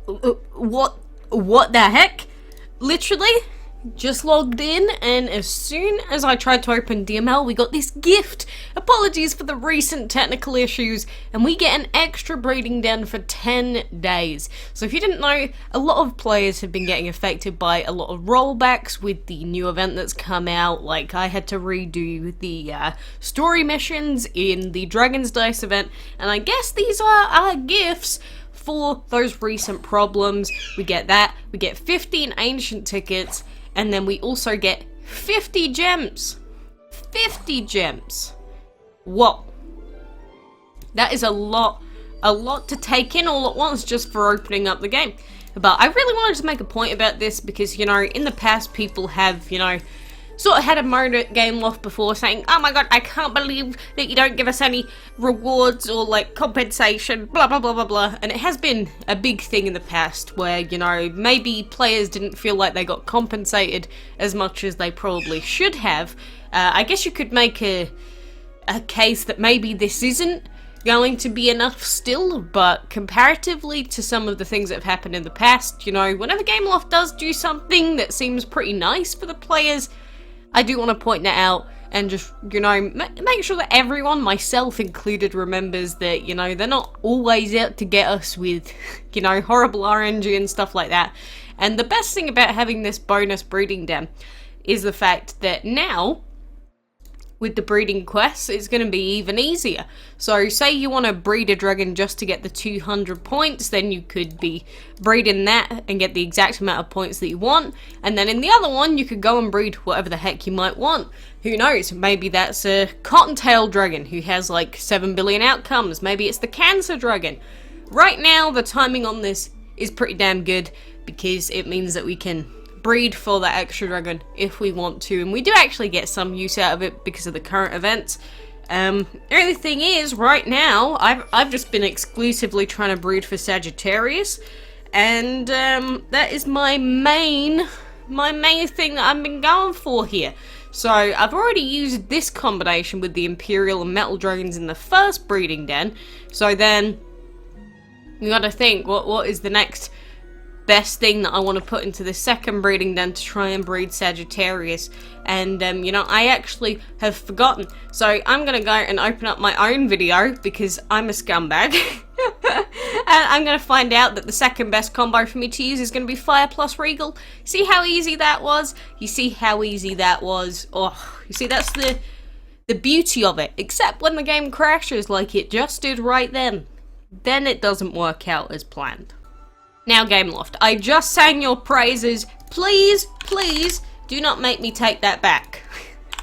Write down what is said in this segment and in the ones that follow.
What the heck? Literally, just logged in, and as soon as I tried to open DML, we got this gift. Apologies for the recent technical issues, and we get an extra breeding den for 10 days. So if you didn't know, a lot of players have been getting affected by a lot of rollbacks with the new event that's come out. Like, I had to redo the story missions in the Dragon's Dice event, and I guess these are our gifts for those recent problems. We get that, we get 15 ancient tickets, and then we also get 50 gems. 50 gems. Whoa. That is a lot to take in all at once just for opening up the game. But I really wanted to make a point about this because, you know, in the past people have, you know, sort of had a moan at Gameloft before saying, oh my god, I can't believe that you don't give us any rewards or like compensation, blah blah blah blah blah. And it has been a big thing in the past where, you know, maybe players didn't feel like they got compensated as much as they probably should have. I guess you could make a case that maybe this isn't going to be enough still, but comparatively to some of the things that have happened in the past, you know, whenever Gameloft does do something that seems pretty nice for the players, I do want to point that out and just, you know, make sure that everyone, myself included, remembers that, you know, they're not always out to get us with, you know, horrible RNG and stuff like that. And the best thing about having this bonus breeding den is the fact that now, with the breeding quests, it's going to be even easier. So say you want to breed a dragon just to get the 200 points, then you could be breeding that and get the exact amount of points that you want, and then in the other one you could go and breed whatever the heck you might want. Who knows, maybe that's a cottontail dragon who has like 7 billion outcomes, maybe it's the cancer dragon. Right now the timing on this is pretty damn good because it means that we can breed for that extra dragon if we want to, and we do actually get some use out of it because of the current events. The only thing is, right now I've just been exclusively trying to breed for Sagittarius, and that is my main thing that I've been going for here. So I've already used this combination with the Imperial and Metal Dragons in the first breeding den, so then you gotta think, what is the next best thing that I want to put into the second breeding den to try and breed Sagittarius. And you know, I actually have forgotten, so I'm gonna go and open up my own video because I'm a scumbag. And I'm gonna find out that the second best combo for me to use is gonna be Fire plus Regal. See how easy that was? You see how easy that was? Oh, you see, that's the beauty of it. Except when the game crashes like it just did right then it doesn't work out as planned. Now Gameloft, I just sang your praises. Please, please, do not make me take that back.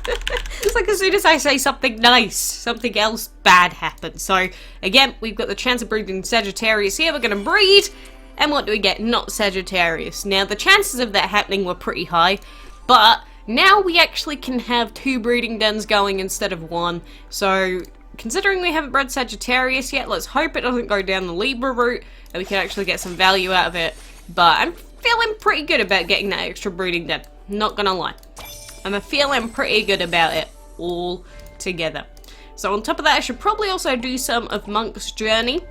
It's like as soon as I say something nice, something else bad happens. So, again, we've got the chance of breeding Sagittarius here. We're going to breed, and what do we get? Not Sagittarius. Now, the chances of that happening were pretty high, but now we actually can have 2 breeding dens going instead of 1. So, considering we haven't bred Sagittarius yet, let's hope it doesn't go down the Libra route, and we can actually get some value out of it. But I'm feeling pretty good about getting that extra breeding den, not gonna lie. I'm feeling pretty good about it all together. So on top of that, I should probably also do some of Monk's Journey.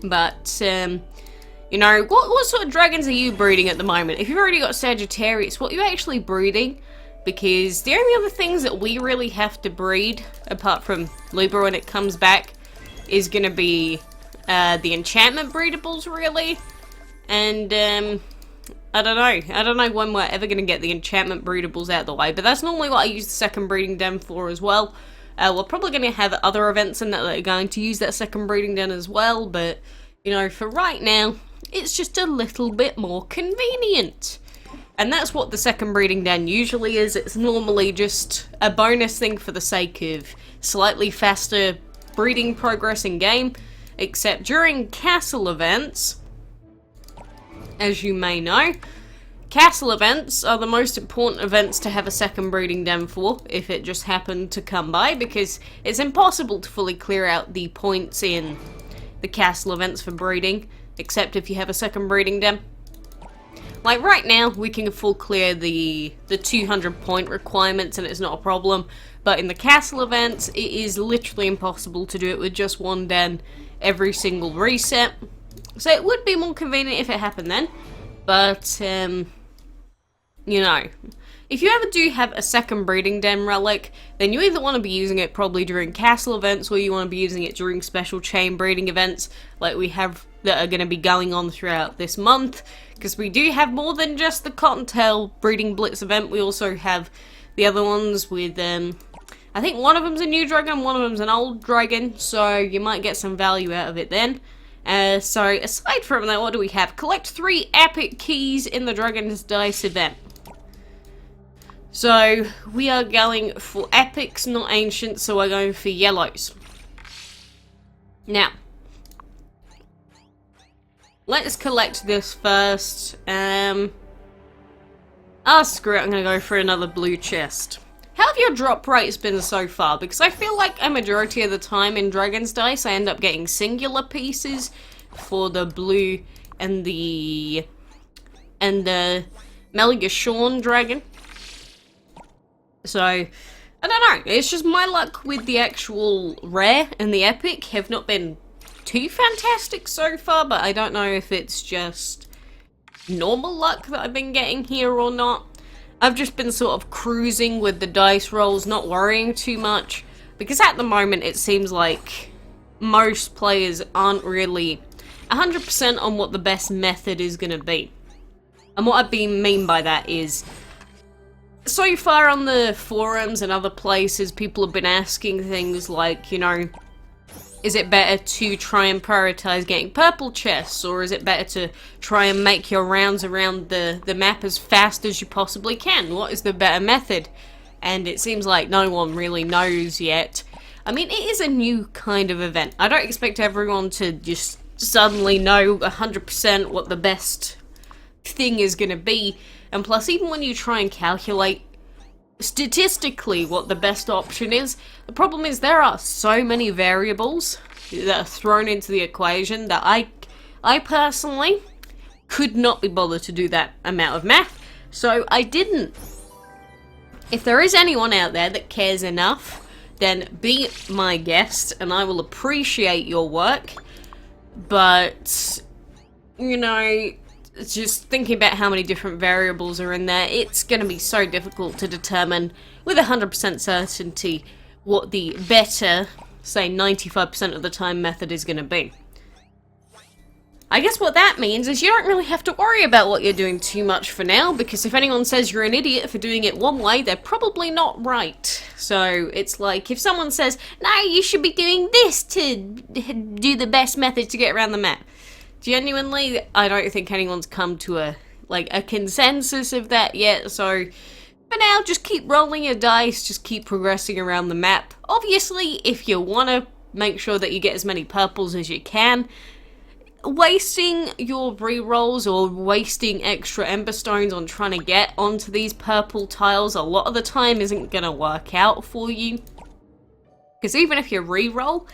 But, you know, what sort of dragons are you breeding at the moment? If you've already got Sagittarius, what are you actually breeding? Because the only other things that we really have to breed, apart from Libra when it comes back, is going to be the enchantment breedables, really. And, I don't know when we're ever going to get the enchantment breedables out of the way, but that's normally what I use the second breeding den for as well. We're probably going to have other events in that are going to use that second breeding den as well, but, you know, for right now, it's just a little bit more convenient. And that's what the second breeding den usually is. It's normally just a bonus thing for the sake of slightly faster breeding progress in game, except during castle events, as you may know, castle events are the most important events to have a second breeding den for, if it just happened to come by, because it's impossible to fully clear out the points in the castle events for breeding, except if you have a second breeding den. Like right now, we can full clear the 200 point requirements and it's not a problem, but in the castle events, it is literally impossible to do it with just one den every single reset. So it would be more convenient if it happened then. But, you know, if you ever do have a second breeding den relic, then you either want to be using it probably during castle events, or you want to be using it during special chain breeding events like we have that are going to be going on throughout this month, because we do have more than just the Cottontail breeding blitz event. We also have the other ones with, I think one of them's a new dragon, one of them's an old dragon, so you might get some value out of it then. So aside from that, what do we have? Collect 3 epic keys in the Dragon's Dice event. So we are going for epics, not ancients, so we're going for yellows. Now, let's collect this first. Screw it, I'm gonna go for another blue chest. How have your drop rates been so far? Because I feel like a majority of the time in Dragon's Dice, I end up getting singular pieces for the blue and the Melgashorn dragon. So, I don't know, it's just my luck with the actual rare and the epic have not been too fantastic so far, but I don't know if it's just normal luck that I've been getting here or not. I've just been sort of cruising with the dice rolls, not worrying too much, because at the moment it seems like most players aren't really 100% on what the best method is going to be. And what I mean by that is, so far on the forums and other places, people have been asking things like, you know, is it better to try and prioritize getting purple chests, or is it better to try and make your rounds around the map as fast as you possibly can? What is the better method? And it seems like no one really knows yet. I mean, it is a new kind of event. I don't expect everyone to just suddenly know 100% what the best thing is going to be. And plus, even when you try and calculate statistically what the best option is, the problem is there are so many variables that are thrown into the equation that I personally could not be bothered to do that amount of math, so I didn't. If there is anyone out there that cares enough, then be my guest and I will appreciate your work. But, you know, just thinking about how many different variables are in there, it's going to be so difficult to determine with 100% certainty what the better, say 95% of the time method is going to be. I guess what that means is you don't really have to worry about what you're doing too much for now, because if anyone says you're an idiot for doing it one way, they're probably not right. So it's like if someone says, no, you should be doing this to do the best method to get around the map. Genuinely, I don't think anyone's come to a consensus of that yet, so for now, just keep rolling your dice, just keep progressing around the map. Obviously, if you want to make sure that you get as many purples as you can, wasting your rerolls or wasting extra ember stones on trying to get onto these purple tiles a lot of the time isn't going to work out for you. Because even if you reroll,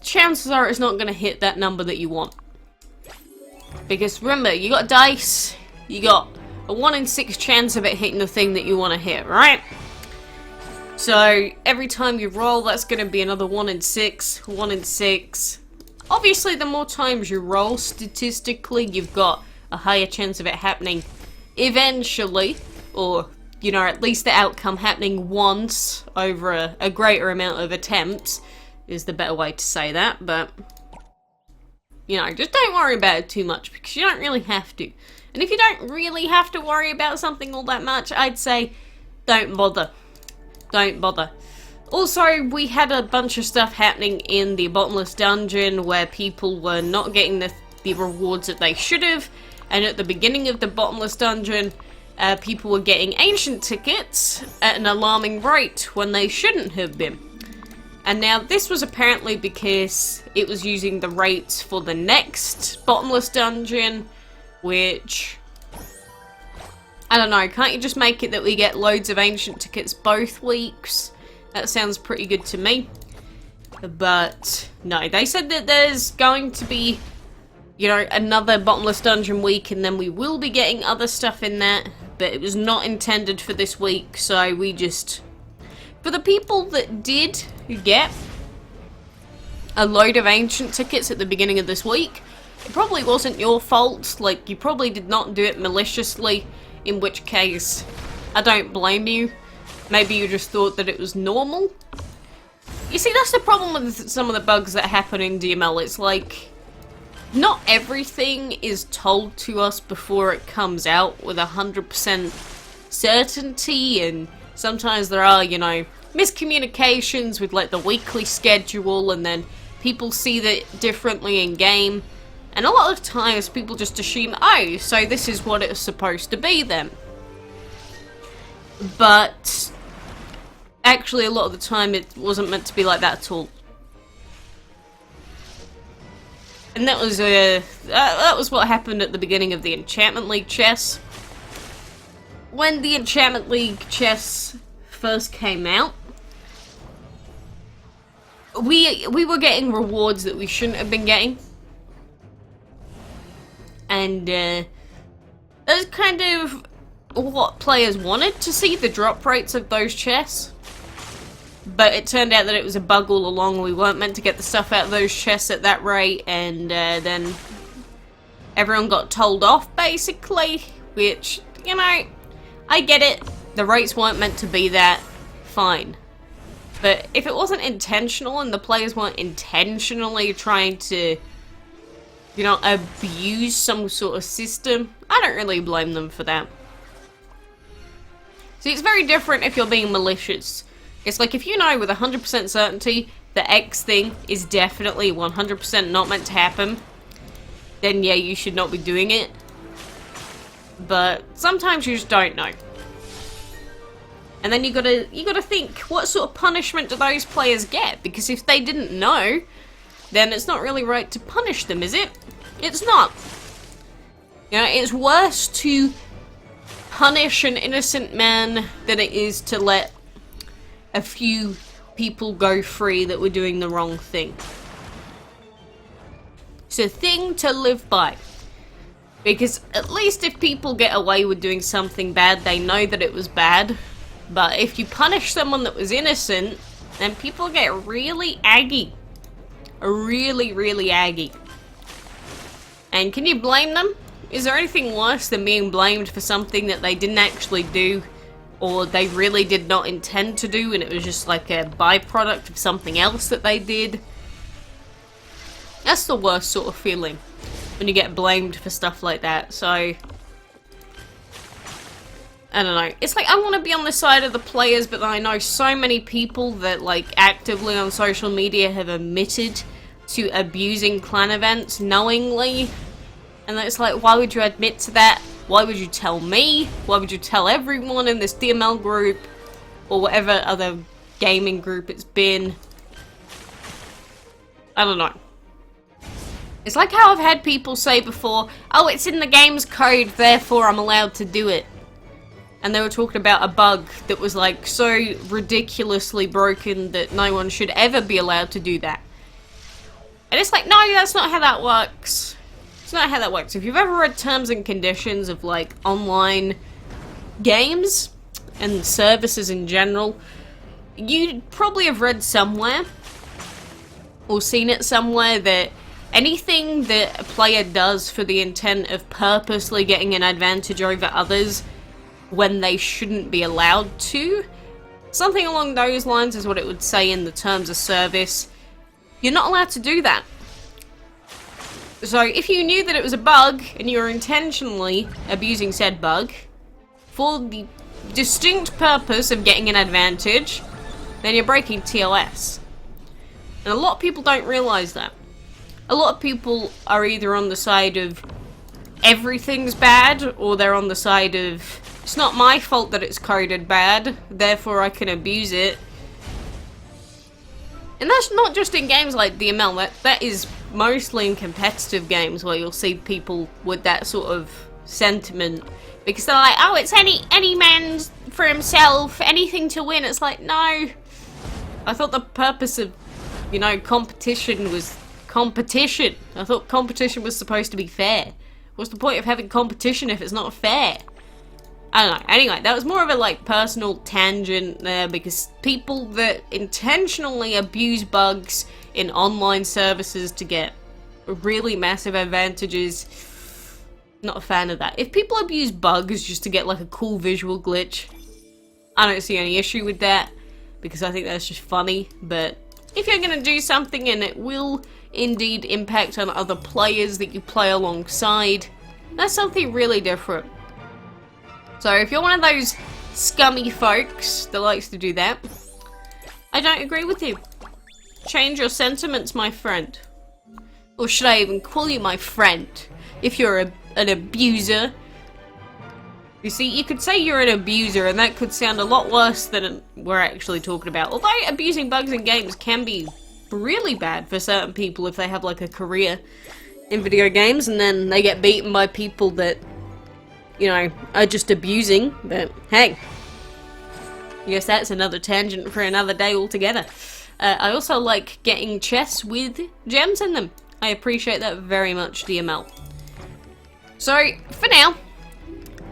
chances are it's not going to hit that number that you want. Because remember, you got dice, you got a 1 in 6 chance of it hitting the thing that you want to hit, right? So every time you roll, that's going to be another 1 in 6, 1 in 6. Obviously, the more times you roll, statistically, you've got a higher chance of it happening eventually, or, you know, at least the outcome happening once over a greater amount of attempts is the better way to say that, but, you know, just don't worry about it too much, because you don't really have to. And if you don't really have to worry about something all that much, I'd say don't bother. Don't bother. Also, we had a bunch of stuff happening in the Bottomless dungeon where people were not getting the rewards that they should have, and at the beginning of the Bottomless dungeon, people were getting ancient tickets at an alarming rate when they shouldn't have been. And now this was apparently because it was using the rates for the next Bottomless dungeon, which, I don't know, can't you just make it that we get loads of ancient tickets both weeks? That sounds pretty good to me. But no, they said that there's going to be, you know, another Bottomless dungeon week, and then we will be getting other stuff in that, but it was not intended for this week, so we just, for the people that did get a load of ancient tickets at the beginning of this week, it probably wasn't your fault. Like, you probably did not do it maliciously, in which case, I don't blame you. Maybe you just thought that it was normal. You see, that's the problem with some of the bugs that happen in DML. It's like, not everything is told to us before it comes out with 100% certainty, and sometimes there are, you know, miscommunications with like the weekly schedule, and then people see that differently in game, and a lot of times people just assume, oh, so this is what it's supposed to be then. But actually a lot of the time it wasn't meant to be like that at all. And that was what happened at the beginning of the Enchantment League chess. When the Enchantment League chess first came out, we were getting rewards that we shouldn't have been getting. And that's kind of what players wanted to see, the drop rates of those chests. But it turned out that it was a bug all along. We weren't meant to get the stuff out of those chests at that rate, and then everyone got told off, basically. Which, you know, I get it. The rates weren't meant to be that. Fine. But if it wasn't intentional and the players weren't intentionally trying to, you know, abuse some sort of system, I don't really blame them for that. See, it's very different if you're being malicious. It's like if you know with 100% certainty the X thing is definitely 100% not meant to happen, then yeah, you should not be doing it. But sometimes you just don't know. And then you gotta think, what sort of punishment do those players get? Because if they didn't know, then it's not really right to punish them, is it? It's not. You know, it's worse to punish an innocent man than it is to let a few people go free that were doing the wrong thing. It's a thing to live by. Because at least if people get away with doing something bad, they know that it was bad. But if you punish someone that was innocent, then people get really aggy. Really, really aggy. And can you blame them? Is there anything worse than being blamed for something that they didn't actually do, or they really did not intend to do, and it was just like a byproduct of something else that they did? That's the worst sort of feeling, when you get blamed for stuff like that. So I don't know. It's like, I want to be on the side of the players, but I know so many people that, like, actively on social media have admitted to abusing clan events knowingly. And it's like, why would you admit to that? Why would you tell me? Why would you tell everyone in this DML group? Or whatever other gaming group it's been? I don't know. It's like how I've had people say before, oh, it's in the game's code, therefore I'm allowed to do it. And they were talking about a bug that was like so ridiculously broken that no one should ever be allowed to do that. And it's like, no, that's not how that works. It's not how that works. If you've ever read terms and conditions of like online games and services in general, you probably have read somewhere or seen it somewhere that anything that a player does for the intent of purposely getting an advantage over others when they shouldn't be allowed to, something along those lines is what it would say in the terms of service. You're not allowed to do that. So if you knew that it was a bug and you were intentionally abusing said bug for the distinct purpose of getting an advantage, then you're breaking TOS. And a lot of people don't realize that. A lot of people are either on the side of everything's bad, or they're on the side of it's not my fault that it's coded bad, therefore I can abuse it. And that's not just in games like DML, that is mostly in competitive games where you'll see people with that sort of sentiment. Because they're like, oh, it's any man for himself, anything to win. It's like, no. I thought the purpose of, you know, competition was competition. I thought competition was supposed to be fair. What's the point of having competition if it's not fair? I don't know. Anyway, that was more of a like personal tangent there, because people that intentionally abuse bugs in online services to get really massive advantages. Not a fan of that. If people abuse bugs just to get like a cool visual glitch, I don't see any issue with that, because I think that's just funny. But if you're going to do something and it will indeed impact on other players that you play alongside, that's something really different. So if you're one of those scummy folks that likes to do that, I don't agree with you. Change your sentiments, my friend. Or should I even call you my friend? If you're an abuser. You see, you could say you're an abuser, and that could sound a lot worse than we're actually talking about. Although abusing bugs in games can be really bad for certain people if they have like a career in video games, and then they get beaten by people that, you know, are just abusing. But hey, I guess that's another tangent for another day altogether. I also like getting chests with gems in them. I appreciate that very much, DML. So, for now,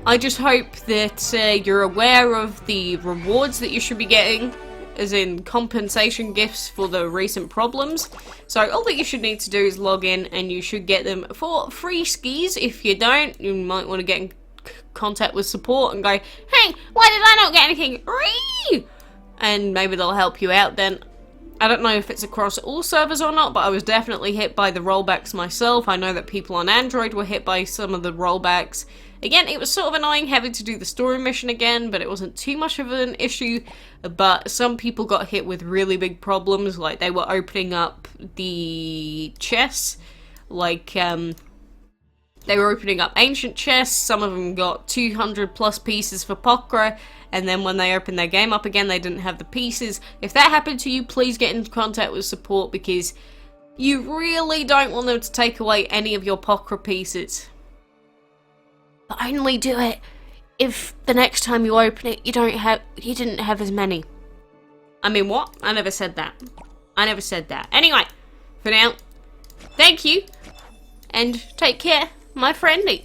I just hope that you're aware of the rewards that you should be getting, as in compensation gifts for the recent problems. So all that you should need to do is log in, and you should get them for free skis. If you don't, you might want to get in contact with support and go, hey, why did I not get anything? Ree! And maybe they'll help you out then. I don't know if it's across all servers or not, but I was definitely hit by the rollbacks myself. I know that people on Android were hit by some of the rollbacks. Again, it was sort of annoying having to do the story mission again, but it wasn't too much of an issue. But some people got hit with really big problems, like they were opening up the chests, like they were opening up ancient chests. Some of them got 200 plus pieces for Pokra, and then when they opened their game up again, they didn't have the pieces. If that happened to you, please get in contact with support, because you really don't want them to take away any of your Pokra pieces. But only do it if the next time you open it, you didn't have as many. I mean, what? I never said that. I never said that. Anyway, for now, thank you, and take care, my friendie.